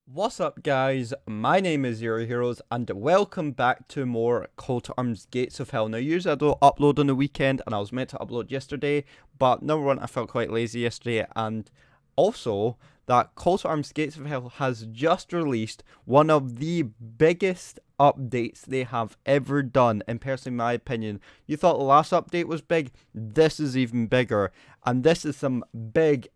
What's up guys, my name is Zero Heroes and welcome back to more Call to Arms Gates of Hell. Now usually I don't upload on the weekend and I was meant to upload yesterday, but number one, I felt quite lazy yesterday, and also that Call to Arms Gates of Hell has just released one of the biggest updates they have ever done. And personally, in my opinion, you thought the last update was big, this is even bigger, and this is some big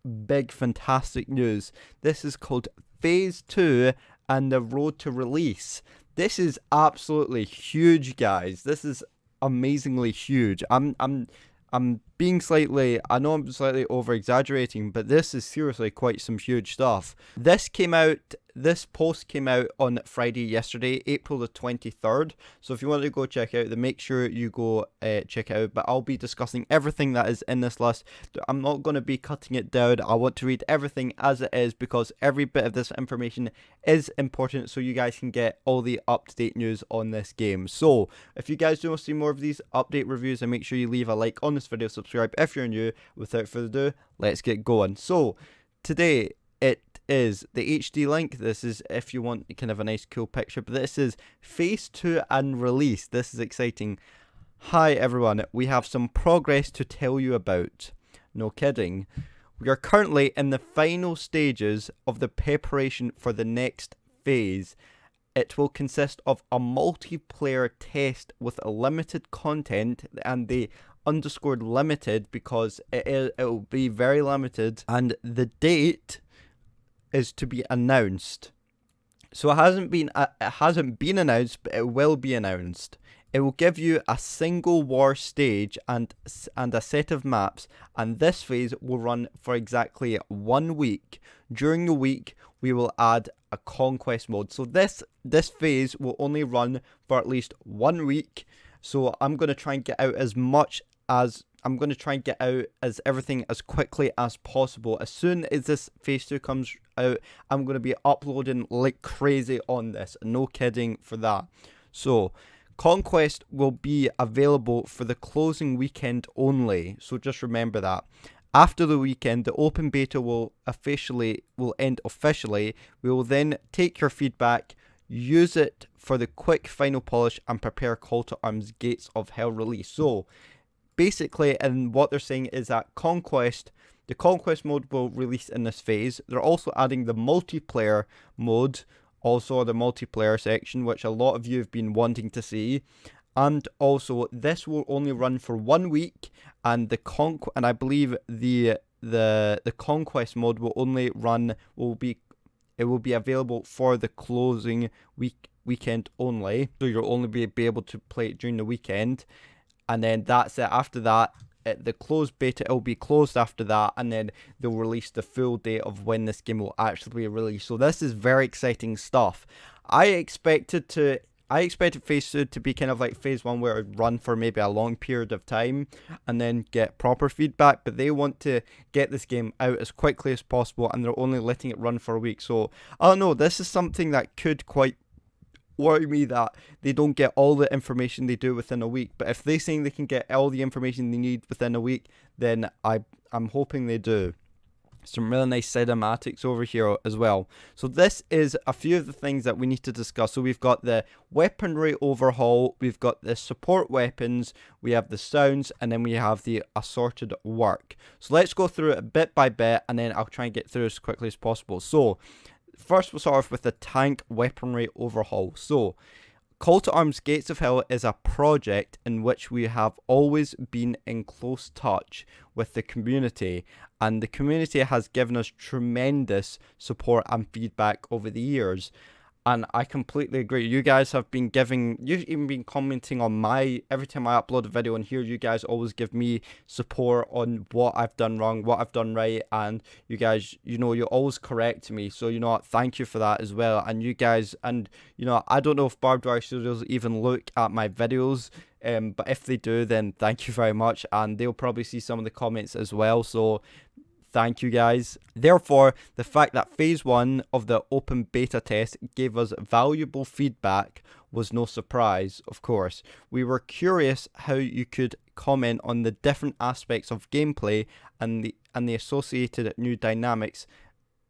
fantastic news. This is called Phase 2 and the road to release. This is absolutely huge, guys. This is amazingly huge. I'm being slightly, I know I'm slightly over exaggerating, but this is seriously quite some huge stuff. This post came out on Friday yesterday, April the 23rd. So if you want to go check out, then make sure you go check it out. But I'll be discussing everything that is in this list. I'm not going to be cutting it down. I want to read everything as it is because every bit of this information is important, so you guys can get all the up-to-date news on this game. So if you guys do want to see more of these update reviews, then make sure you leave a like on this video, subscribe if you're new. Without further ado, let's get going. So today it is the HD link. This is if you want kind of a nice cool picture, but this is Phase 2 and release. This is exciting. Hi everyone, we have some progress to tell you about. No kidding. We are currently in the final stages of the preparation for the next phase. It will consist of a multiplayer test with limited content, and they underscored limited because it will be very limited, and the date is to be announced. So it hasn't been announced, but it will be announced. It will give you a single war stage and a set of maps, and this phase will run for exactly 1 week. During the week, we will add a conquest mode. So this phase will only run for at least 1 week. So I'm going to try and get out everything as quickly as possible. As soon as this phase 2 comes out, I'm going to be uploading like crazy on this. No kidding for that. So Conquest will be available for the closing weekend only, so just remember that. After the weekend, the open beta will end officially. We will then take your feedback, use it for the quick final polish, and prepare Call to Arms Gates of Hell release. So basically, and what they're saying is that the conquest mode will release in this phase. They're also adding the multiplayer mode, also the multiplayer section, which a lot of you have been wanting to see. And also this will only run for 1 week, and I believe the conquest mode will be available for the closing weekend only. So you'll only be able to play it during the weekend, and then that's it. After that, the closed beta, it will be closed after that, and then they'll release the full date of when this game will actually be released. So this is very exciting stuff. I expected phase 2 to be kind of like phase 1, where it would run for maybe a long period of time and then get proper feedback, but they want to get this game out as quickly as possible, and they're only letting it run for a week. So I don't know, this is something that could quite worry me, that they don't get all the information they do within a week. But if they're saying they can get all the information they need within a week, then I'm hoping they do. Some really nice cinematics over here as well. So this is a few of the things that we need to discuss. So we've got the weaponry overhaul, we've got the support weapons, we have the sounds, and then we have the assorted work. So let's go through it bit by bit, and then I'll try and get through as quickly as possible. So first, we'll start off with the tank weaponry overhaul. So Call to Arms Gates of Hell is a project in which we have always been in close touch with the community, and the community has given us tremendous support and feedback over the years. And I completely agree. You guys have been you've even been commenting on every time I upload a video on here, you guys always give me support on what I've done wrong, what I've done right, and you guys, you always correct me. So, thank you for that as well. And you guys, I don't know if Barbed Wire Studios even look at my videos, but if they do, then thank you very much, and they'll probably see some of the comments as well. So thank you guys. Therefore, the fact that phase 1 of the open beta test gave us valuable feedback was no surprise, of course. We were curious how you could comment on the different aspects of gameplay and the associated new dynamics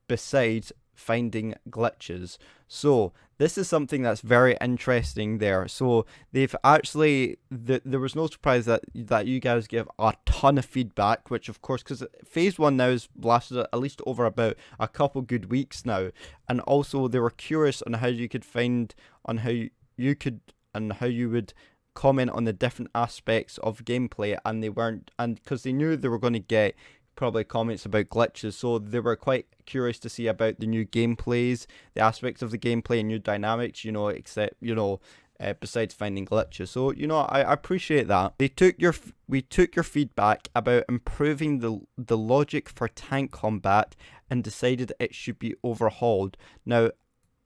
besides finding glitches. So this is something that's very interesting there. So they've actually, there was no surprise that you guys give a ton of feedback, which of course, because phase 1 now has lasted at least over about a couple good weeks now. And also they were curious on how you could find, on how you could, and how you would comment on the different aspects of gameplay, and they weren't, and because they knew they were going to get probably comments about glitches, so they were quite curious to see about the new gameplays, the aspects of the gameplay and new dynamics, except besides finding glitches. So I appreciate that. We took your feedback about improving the logic for tank combat and decided it should be overhauled. Now,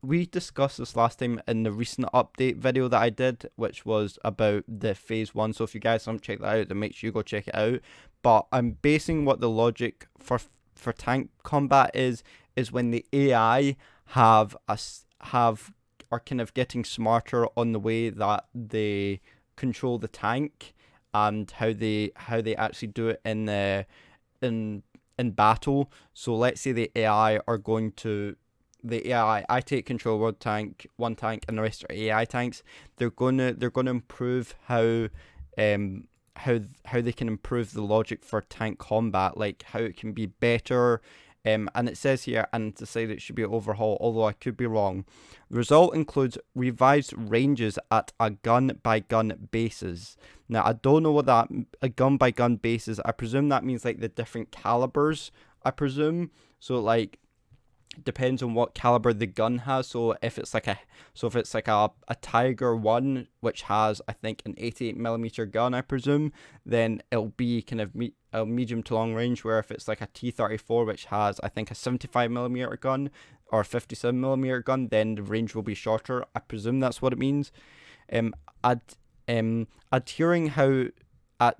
we discussed this last time in the recent update video that I did, which was about the phase 1. So if you guys haven't checked that out, then make sure you go check it out. But I'm basing what the logic for tank combat is when the AI are kind of getting smarter on the way that they control the tank and how they actually do it in battle. So let's say the AI are going to, I take control of one tank, and the rest are AI tanks. They're gonna improve how they can improve the logic for tank combat, like how it can be better. And it says here, and decided it should be overhaul, although I could be wrong. The result includes revised ranges at a gun-by-gun basis. Now, I don't know what that a gun-by-gun basis. I presume that means like the different calibers. I presume so. Like, depends on what caliber the gun has. So if it's like a Tiger 1, which has, I think, an 88mm gun, I presume, then it'll be kind of a medium to long range. Where if it's like a T-34, which has, I think, a 75mm gun or a 57mm gun, then the range will be shorter. I presume that's what it means. Adhering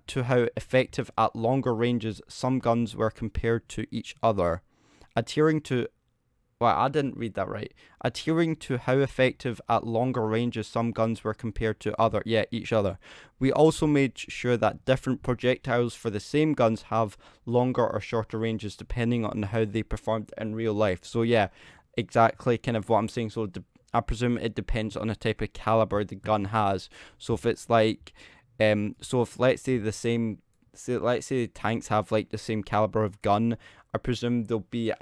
to how effective at longer ranges some guns were compared to each other. I didn't read that right. Adhering to how effective at longer ranges some guns were compared to each other. We also made sure that different projectiles for the same guns have longer or shorter ranges depending on how they performed in real life. So yeah, exactly kind of what I'm saying. So I presume it depends on the type of caliber the gun has. So if it's like, if let's say tanks have like the same caliber of gun, I presume they'll be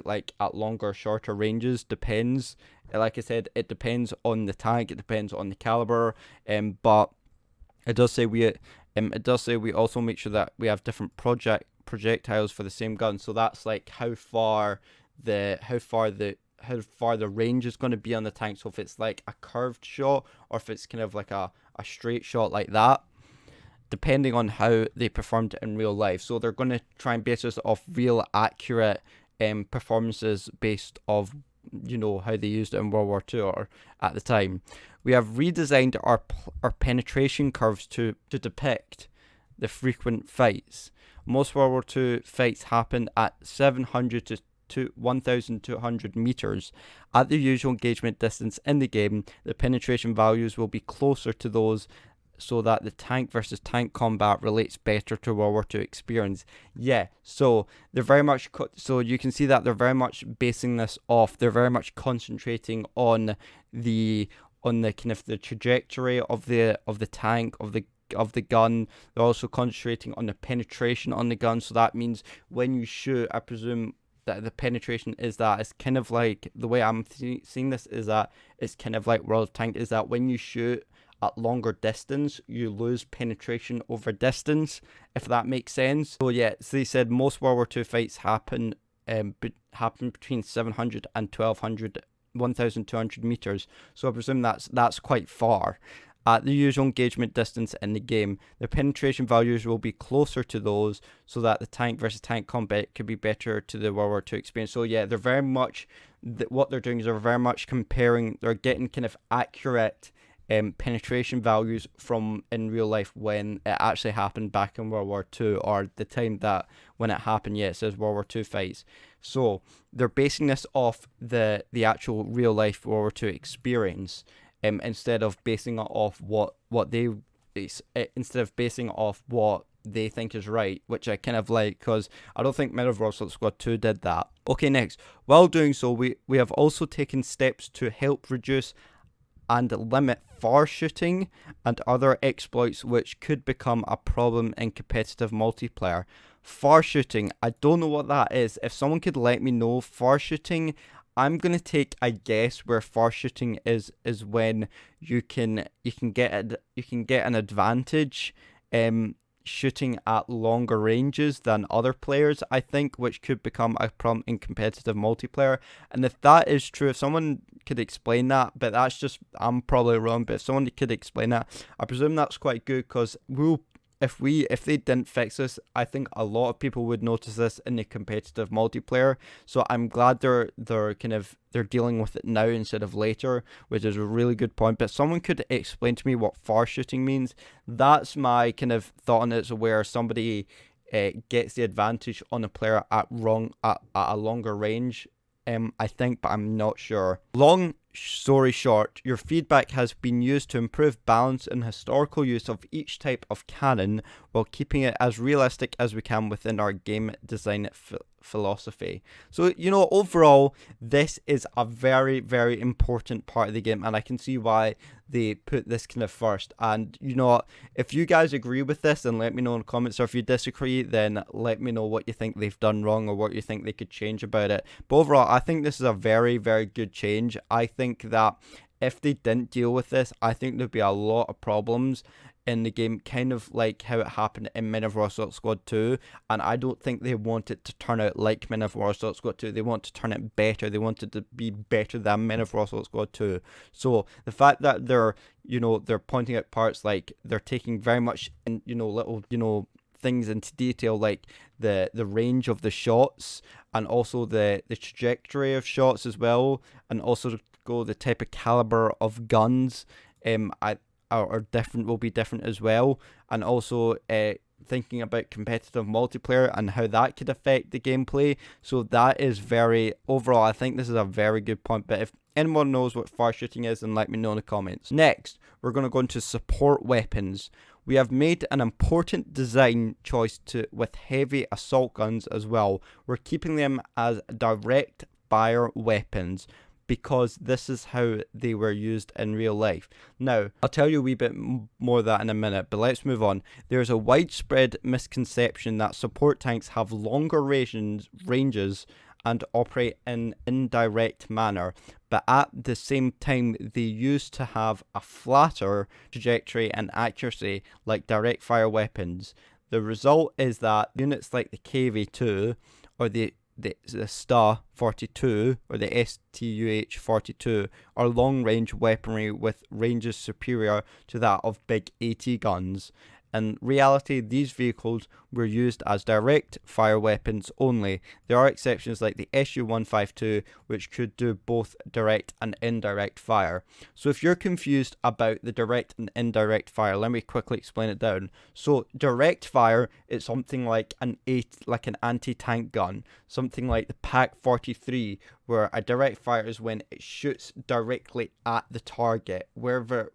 like at longer or shorter ranges. Depends. Like I said, it depends on the tank, it depends on the caliber. But it does say we also make sure that we have different projectiles for the same gun. So that's like how far the range is going to be on the tank. So if it's like a curved shot, or if it's kind of like a straight shot like that, depending on how they performed in real life. So they're going to try and base this off real accurate performances based off how they used it in World War II or at the time. We have redesigned our penetration curves to depict the frequent fights. Most World War II fights happen at 700 to 1,200 meters. At the usual engagement distance in the game, the penetration values will be closer to those, so that the tank versus tank combat relates better to World War II experience. Yeah, so they're very much so you can see that they're very much basing this off. They're very much concentrating on the kind of the trajectory of the tank, of the gun. They're also concentrating on the penetration on the gun. So that means when you shoot, I presume that the penetration is that it's kind of like, the way I'm seeing this is that it's kind of like World of Tank, is that when you shoot at longer distance, you lose penetration over distance, if that makes sense. So yeah, so they said most World War II fights happen between 700 and 1,200 meters. So I presume that's quite far. At the usual engagement distance in the game, the penetration values will be closer to those, so that the tank versus tank combat could be better to the World War II experience. So yeah, they're very much, what they're doing is they're very much comparing, they're getting kind of accurate penetration values from in real life when it actually happened back in World War II, or the time that when it happened. Yeah, it says World War II fights. So they're basing this off the actual real life World War II experience, instead of basing it off what they think is right, which I kind of like, because I don't think Men of Warsaw Squad 2 did that. Okay, next. While doing so, we have also taken steps to help reduce and limit far shooting and other exploits which could become a problem in competitive multiplayer. Far shooting, I don't know what that is. If someone could let me know, far shooting, I'm gonna take a guess where far shooting is when you can get an advantage shooting at longer ranges than other players, I think, which could become a problem in competitive multiplayer. And if that is true, if someone could explain that, but that's just, I'm probably wrong, but if someone could explain that, I presume that's quite good, because if they didn't fix this, I think a lot of people would notice this in the competitive multiplayer. So I'm glad they're dealing with it now instead of later, which is a really good point. But someone could explain to me what far shooting means. That's my kind of thought on it, where somebody gets the advantage on a player at a longer range. I think, but I'm not sure. Long story short, your feedback has been used to improve balance and historical use of each type of cannon while keeping it as realistic as we can within our game design philosophy. So, overall, this is a very, very important part of the game, and I can see why they put this kind of first. And if you guys agree with this, then let me know in the comments, or if you disagree, then let me know what you think they've done wrong or what you think they could change about it. But overall, I think this is a very, very good change. I think that if they didn't deal with this, I think there'd be a lot of problems in the game, kind of like how it happened in Men of Warsaw Squad 2, and I don't think they want it to turn out like Men of Warsaw Squad 2. They want to turn it better. They want it to be better than Men of Warsaw Squad 2. So the fact that they're pointing out parts, like they're taking very much in, little, things into detail, like the range of the shots, and also the trajectory of shots as well, and also the type of caliber of guns will be different as well, and also thinking about competitive multiplayer and how that could affect the gameplay. So that is overall, I think this is a very good point. But if anyone knows what far shooting is, then let me know in the comments. Next, we're going to go into support weapons. We have made an important design choice with heavy assault guns as well. We're keeping them as direct fire weapons, because this is how they were used in real life. Now, I'll tell you a wee bit more of that in a minute, but let's move on. There's a widespread misconception that support tanks have longer ranges and operate in indirect manner, but at the same time they used to have a flatter trajectory and accuracy like direct fire weapons. The result is that units like the KV2 or the STA-42 or the STUH-42 are long-range weaponry with ranges superior to that of big AT guns. In reality, these vehicles were used as direct fire weapons only. There are exceptions like the SU-152, which could do both direct and indirect fire. So if you're confused about the direct and indirect fire, let me quickly explain it down. So direct fire is something like an anti-tank gun, something like the PaK-43, where a direct fire is when it shoots directly at the target. Wherever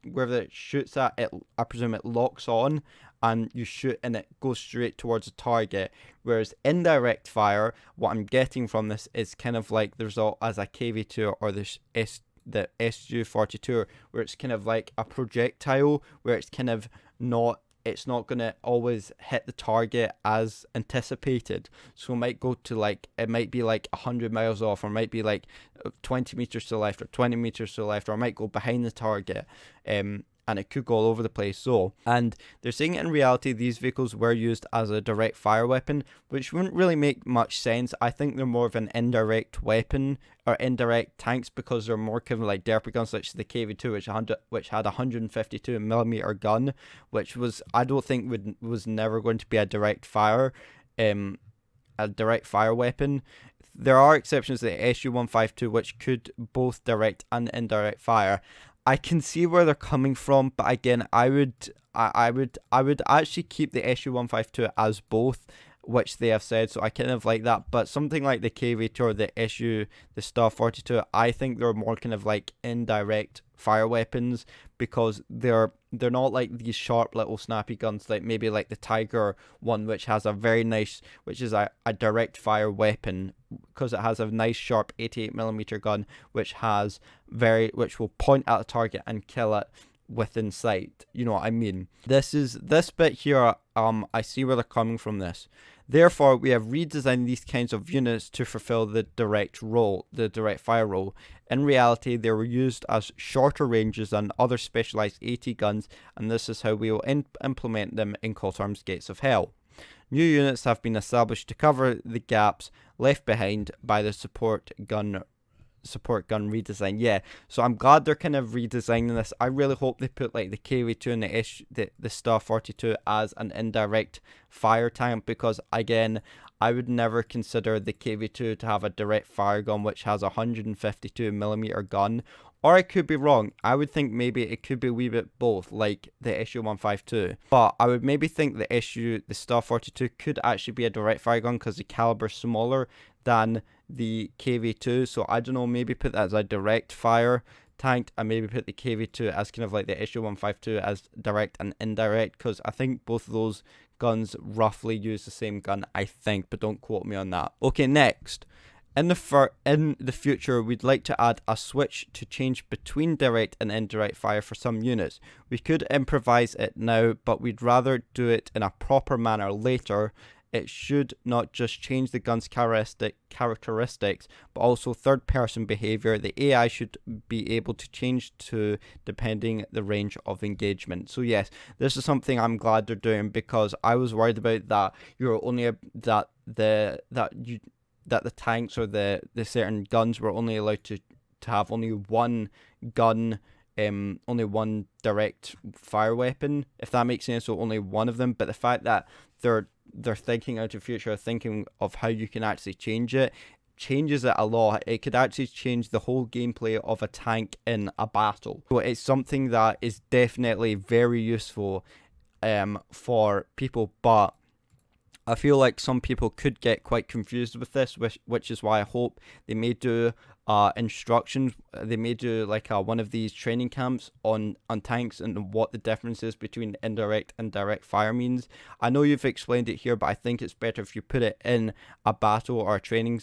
it shoots at it, I presume it locks on and you shoot and it goes straight towards the target. Whereas indirect fire, what I'm getting from this is kind of like the result as a KV2 or the SU-42, where it's kind of like a projectile, where it's kind of not going to always hit the target as anticipated. So it might go to it might be like 100 miles off, or it might be like 20 meters to the left or 20 meters to the left, or it might go behind the target. And it could go all over the place. And they're saying in reality, these vehicles were used as a direct fire weapon, which wouldn't really make much sense. I think they're more of an indirect weapon or indirect tanks, because they're more kind of like derpy guns, such as the KV2, which had a 152mm gun, which I don't think was never going to be a direct fire weapon. There are exceptions to the SU-152, which could both direct and indirect fire. I can see where they're coming from, but again, I would actually keep the SU-152 as both. which they have said, so I kind of like that. But something like the KV2 or the issue, the Star 42, I think they're more kind of like indirect fire weapons, because they're not like these sharp little snappy guns like maybe like the Tiger one, which has a very nice, which is a direct fire weapon, because it has a nice sharp 88mm gun, which will point at a target and kill it within sight. You know what I mean? This bit here, I see where they're coming from this. Therefore, we have redesigned these kinds of units to fulfill the direct fire role. In reality, they were used as shorter ranges than other specialized AT guns, and this is how we will implement them in Call to Arms Gates of Hell. New units have been established to cover the gaps left behind by the support gun redesign. Yeah, so I'm glad they're kind of redesigning this. I really hope they put like the KV2 and the Star 42 as an indirect fire tank, because again, I would never consider the KV2 to have a direct fire gun which has a 152mm gun. Or I could be wrong. I would think maybe it could be a wee bit both, like the issue 152. But I would maybe think the Star 42 could actually be a direct fire gun because the caliber is smaller than the KV2. So I don't know, maybe put that as a direct fire tank, and maybe put the KV2 as kind of like the issue 152 as direct and indirect, because I think both of those guns roughly use the same gun, I think, but don't quote me on that. Okay, next. In the future, we'd like to add a switch to change between direct and indirect fire for some units. We could improvise it now, but we'd rather do it in a proper manner later. It should not just change the gun's characteristics, but also third-person behavior. The AI should be able to change to depending the range of engagement. So yes, this is something I'm glad they're doing, because I was worried about that that the tanks or the certain guns were only allowed to have only one gun, only one direct fire weapon, if that makes sense, so only one of them. But the fact that they're thinking out of the future, thinking of how you can actually change it, changes it a lot. It could actually change the whole gameplay of a tank in a battle. So it's something that is definitely very useful for people, but I feel like some people could get quite confused with this, which is why I hope they may do instructions. They may do like one of these training camps on tanks and what the difference is between indirect and direct fire means. I know you've explained it here, but I think it's better if you put it in a battle or a training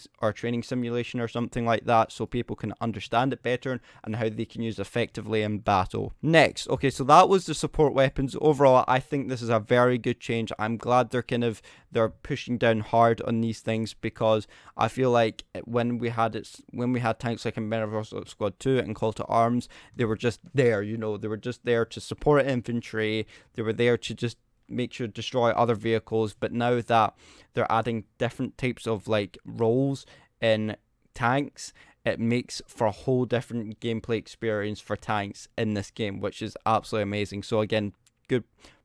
simulation or something like that, so people can understand it better and how they can use effectively in battle. Next, okay, so that was the support weapons. Overall, I think this is a very good change. I'm glad they're pushing down hard on these things, because I feel like when we had tanks like in Battle Squad 2 and Call to Arms, they were just there, they were just there to support infantry. They were there to just make sure to destroy other vehicles. But now that they're adding different types of like roles in tanks, it makes for a whole different gameplay experience for tanks in this game, which is absolutely amazing. So again, good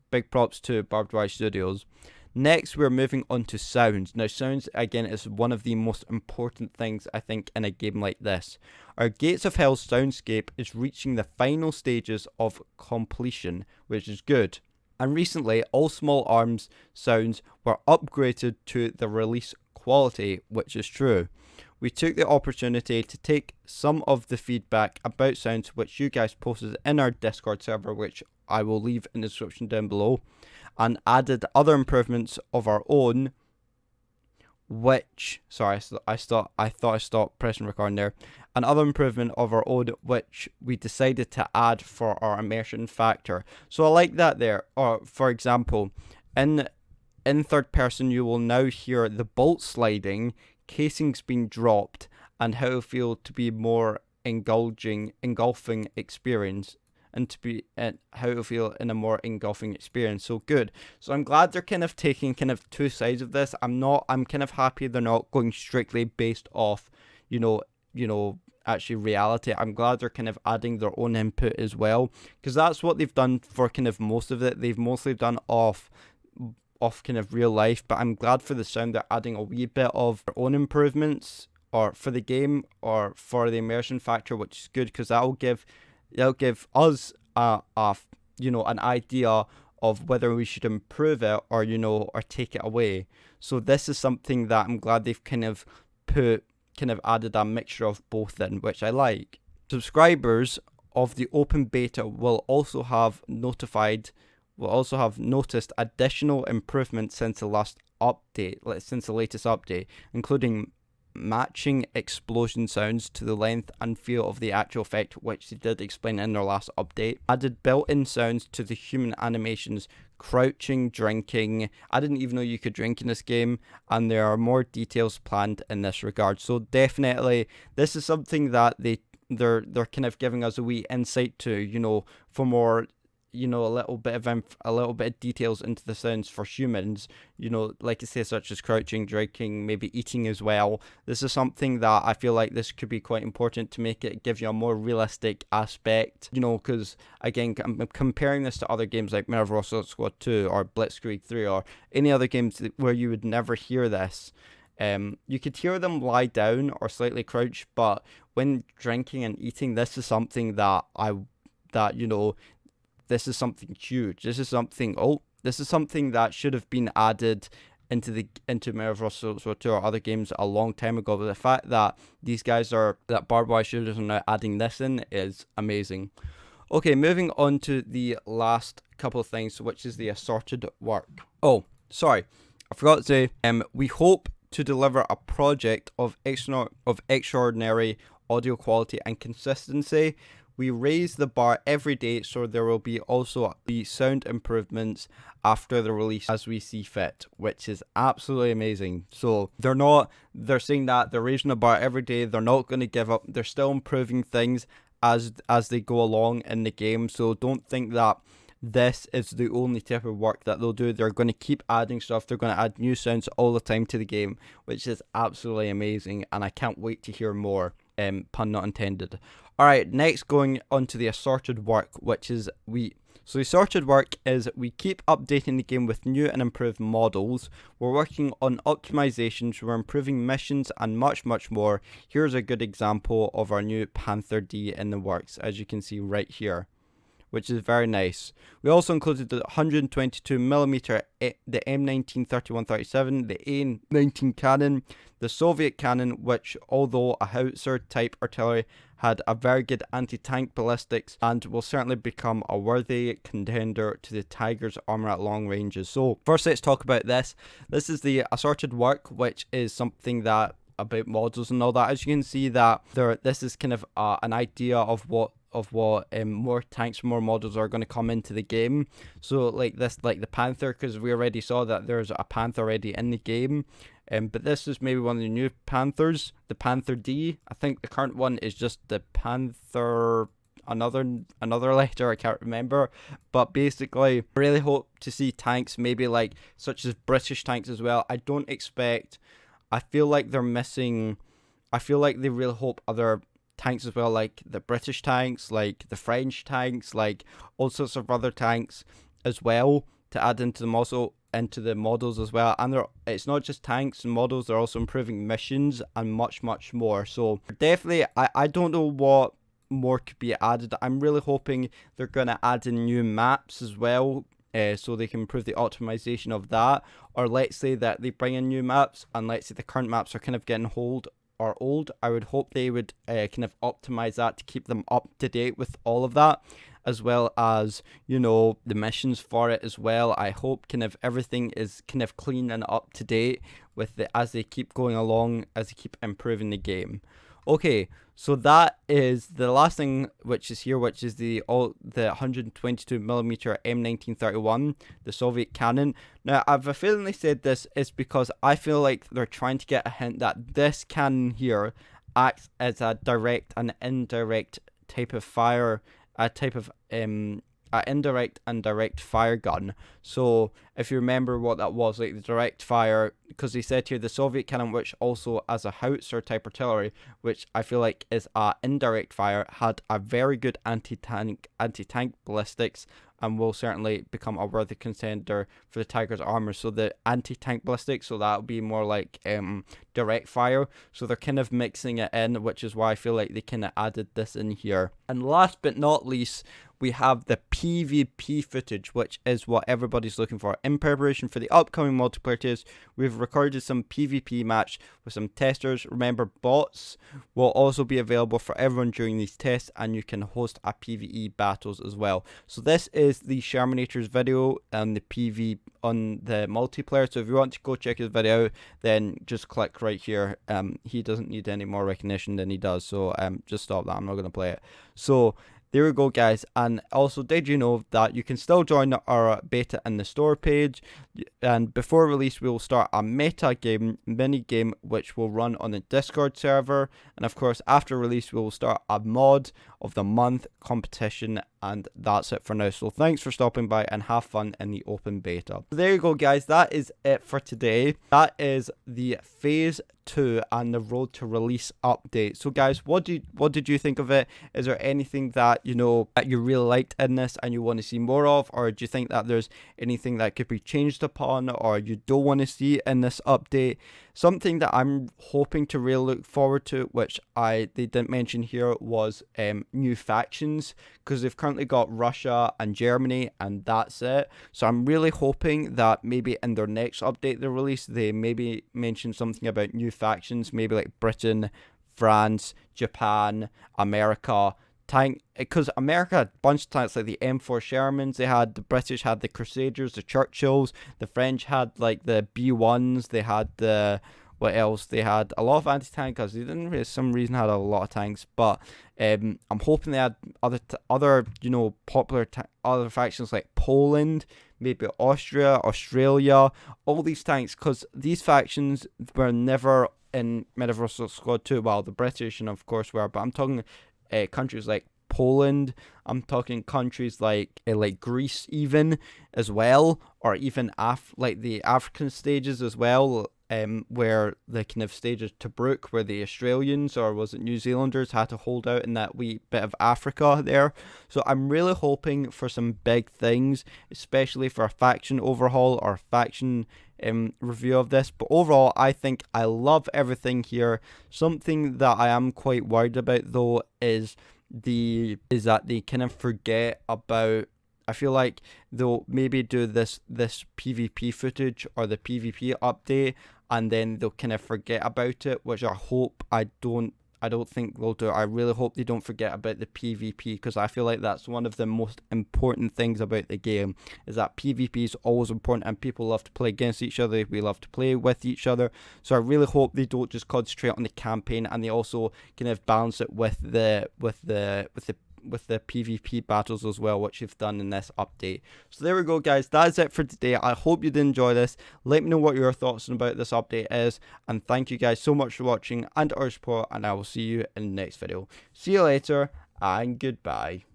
big props to Barbed Wire Studios. Next, we're moving on to sounds. Now, sounds, again, is one of the most important things, I think, in a game like this. Our Gates of Hell soundscape is reaching the final stages of completion, which is good. And recently, all small arms sounds were upgraded to the release quality, which is true. We took the opportunity to take some of the feedback about sounds which you guys posted in our Discord server, which I will leave in the description down below, and added other improvements of our own, which, sorry, I thought I stopped pressing record there. Another improvement of our own, which we decided to add for our immersion factor. So I like that there. Or, for example, in third person, you will now hear the bolt sliding, casings being dropped, and how it feels to be more engulfing experience. And to be how it feel in a more engulfing experience. So good. So I'm glad they're kind of taking kind of two sides of this. I'm kind of happy they're not going strictly based off, actually reality. I'm glad they're kind of adding their own input as well, because that's what they've done for kind of most of it. They've mostly done off kind of real life, but I'm glad for the sound they're adding a wee bit of their own improvements, or for the game, or for the immersion factor, which is good, because that'll give us an idea of whether we should improve it or, or take it away. So this is something that I'm glad they've kind of added a mixture of both in, which I like. Subscribers of the open beta will also have noticed additional improvements since the latest update, including matching explosion sounds to the length and feel of the actual effect, which they did explain in their last update. Added built-in sounds to the human animations, crouching, drinking. I didn't even know you could drink in this game, and there are more details planned in this regard. So definitely, this is something that they're kind of giving us a wee insight to, for more, a little bit of details into the sounds for humans, like I say, such as crouching, drinking, maybe eating as well. This is something that I feel like this could be quite important to make it give you a more realistic aspect, because again, I'm comparing this to other games like Marvel Assault Squad 2 or Blitzkrieg 3 or any other games where you would never hear this. You could hear them lie down or slightly crouch, but when drinking and eating, this is something this is something huge. This is something that should have been added into Marvel vs. 2 or other games a long time ago. But the fact that that barbed wire shooters are now adding this in is amazing. Okay, moving on to the last couple of things, which is the assorted work. Oh, sorry, I forgot to say, we hope to deliver a project of extraordinary audio quality and consistency. We raise the bar every day, so there will be also the sound improvements after the release as we see fit, which is absolutely amazing. So they're saying that they're raising the bar every day. They're not going to give up. They're still improving things as they go along in the game. So don't think that this is the only type of work that they'll do. They're going to keep adding stuff. They're going to add new sounds all the time to the game, which is absolutely amazing, and I can't wait to hear more. Pun not intended. Alright, next going on to the assorted work, So the assorted work is we keep updating the game with new and improved models. We're working on optimizations, we're improving missions, and much, much more. Here's a good example of our new Panther D in the works, as you can see right here, which is very nice. We also included the 122mm, the M19 3137, the A19 cannon, the Soviet cannon, which, although a howitzer type artillery, had a very good anti-tank ballistics and will certainly become a worthy contender to the Tiger's armor at long ranges. So first, let's talk about this. This is the assorted work, which is something that about models and all that. As you can see, that this is kind of an idea of what more tanks, more models are going to come into the game. So like the Panther, because we already saw that there's a Panther already in the game. But this is maybe one of the new Panthers, the Panther D. I think the current one is just the Panther, another letter, I can't remember. But basically, I really hope to see tanks, maybe like such as British tanks as well. I feel like they're missing. I feel like they really hope other tanks as well, like the British tanks, like the French tanks, like all sorts of other tanks as well, to add into the models as well. And it's not just tanks and models, they're also improving missions and much, much more. So definitely, I don't know what more could be added. I'm really hoping they're going to add in new maps as well, so they can improve the optimization of that. Or let's say that they bring in new maps, and let's say the current maps are kind of getting old. I would hope they would kind of optimize that to keep them up to date with all of that, as well as, the missions for it as well. I hope kind of everything is kind of clean and up to date with as they keep going along, as they keep improving the game. Okay, so that is the last thing which is here, which is the 122mm M1931, the Soviet cannon. Now, I've a feeling they said this is because I feel like they're trying to get a hint that this cannon here acts as a direct and indirect type of fire, a type of indirect and direct fire gun. So if you remember what that was, like the direct fire, because they said here the Soviet cannon, which also as a howitzer type artillery, which I feel like is a indirect fire, had a very good anti-tank ballistics, and will certainly become a worthy contender for the Tiger's armor. So the anti-tank ballistics, so that would be more like direct fire, so they're kind of mixing it in, which is why I feel like they kind of added this in here. And last but not least, we have the PvP footage, which is what everybody's looking for. In preparation for the upcoming multiplayer tests, we've recorded some PvP match with some testers. Remember, bots will also be available for everyone during these tests, and you can host a PvE battles as well. So this is the Shermanator's video and the PV on the multiplayer. So if you want to go check his video out, then just click right here. He doesn't need any more recognition than he does, so just stop that. I'm not going to play it. So there we go, guys. And also, did you know that you can still join our beta in the store page? And before release, we will start a meta game, mini game, which will run on the Discord server. And of course, after release, we will start a mod of the month competition. And that's it for now. So thanks for stopping by and have fun in the open beta. So there you go, guys. That is it for today. That is the phase 2 and the road to release update. So guys, what did you think of it? Is there anything that that you really liked in this and you want to see more of, or do you think that there's anything that could be changed upon or you don't want to see in this update? Something that I'm hoping to really look forward to, which they didn't mention here, was new factions, because they've currently got Russia and Germany and that's it. So I'm really hoping that maybe in their next update they release, they maybe mention something about new factions, maybe like Britain, France, Japan, America. Because America had a bunch of tanks like the M4 Shermans. The British had the Crusaders, the Churchills. The French had like the B1s. They had what else? They had a lot of anti-tankers. They didn't really, for some reason, had a lot of tanks. But I'm hoping they had other popular other factions like Poland, maybe Austria, Australia, all these tanks, because these factions were never in Medieval Squad 2. Well, the British and of course were, but I'm talking countries like Poland. I'm talking countries like Greece even as well, or even like the African stages as well, where the kind of stages Tobruk, where the Australians or was it New Zealanders had to hold out in that wee bit of Africa there. So I'm really hoping for some big things, especially for a faction overhaul or faction review of this. But overall, I think I love everything here. Something that I am quite worried about though is that they kind of forget about. I feel like they'll maybe do this PvP footage or the PvP update, and then they'll kind of forget about it, which I don't think they'll do. I really hope they don't forget about the PvP, because I feel like that's one of the most important things about the game, is that PvP is always important and people love to play against each other. We love to play with each other. So I really hope they don't just concentrate on the campaign, and they also kind of balance it with the PvP battles as well, which you've done in this update. So there we go, guys. That is it for today. I hope you did enjoy this. Let me know what your thoughts about this update is, and thank you guys so much for watching and our support, and I will see you in the next video. See you later and goodbye.